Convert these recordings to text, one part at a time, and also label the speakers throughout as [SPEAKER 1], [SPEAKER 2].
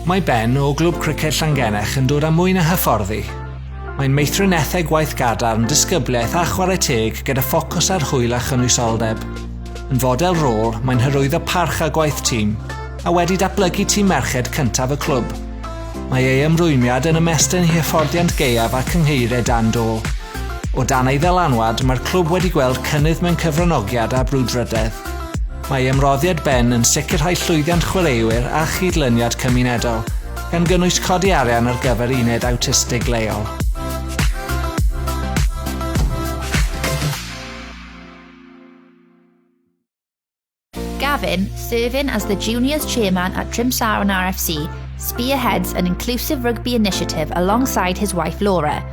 [SPEAKER 1] Mae Ben o Glwb Criced Llangennech yn dod â mwy na hyfforddi. Mae'n meithrinethau gwaith gadarn, disgybliaeth a chwarae teg gyda ffocws ar hwyl a chynwysoldeb. Yn fodel rôl, mae'n hyrwyddo parch a gwaith tîm, a wedi datblygu tîm merched cyntaf y clwb. Mae ei ymrwymiad yn ymestyn i hyfforddiant gaeaf a cynghreiriau dan do. O dan ei ddylanwad, mae'r clwb wedi gweld cynnydd mewn cyfranogiad a brwdfrydedd. Mae ymroddiad Ben yn sicrhau llwyddiant chwaraewyr a chydlyniad cymunedol, gan gynnwys codi arian ar gyfer uned awtistig leol.
[SPEAKER 2] Gavin, serving as the juniors chairman at Trimsaran RFC, spearheads an inclusive rugby initiative alongside his wife Laura.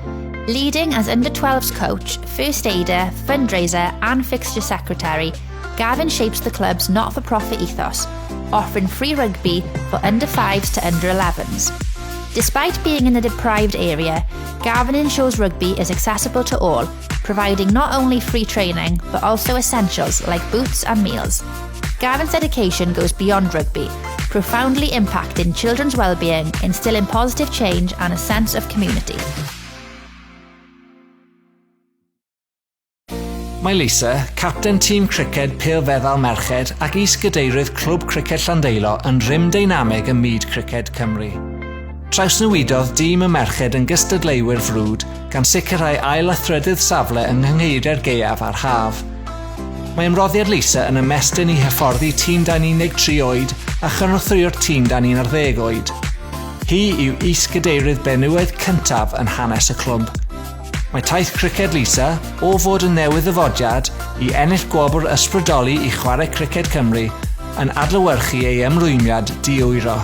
[SPEAKER 2] Leading as under-12s coach, first aider, fundraiser and fixture secretary, Gavin shapes the club's not-for-profit ethos, offering free rugby for under-5s to under-11s. Despite being in a deprived area, Gavin ensures rugby is accessible to all, providing not only free training but also essentials like boots and meals. Gavin's dedication goes beyond rugby, profoundly impacting children's well-being, instilling positive change and a sense of community.
[SPEAKER 1] Mae Lisa, capten tîm criced pêl-feddal merched ac is-gadeirydd Clwb Criced Llandeilo yn rym deinamig y myd criced Cymru. Trawsnewidodd dîm y merched yn gystadleuwyr frwd gan sicrhau ail-athrydydd safle yng nghyngheiriau'r gaeaf a'r haf. Mae ymroddiad Lisa yn ymestyn i hyfforddi tîm dan 13 oed a chynrythio'r tîm dan 11 oed. Hi yw is-gadeirydd benywaidd cyntaf yn hanes y clwb. Mae taith criced Lisa, o fod yn newydd ddyfodiad, i ennill gwobr ysbrydoli i chwarae criced Cymru, yn adlewyrchu ei ymrwymiad di-wyro.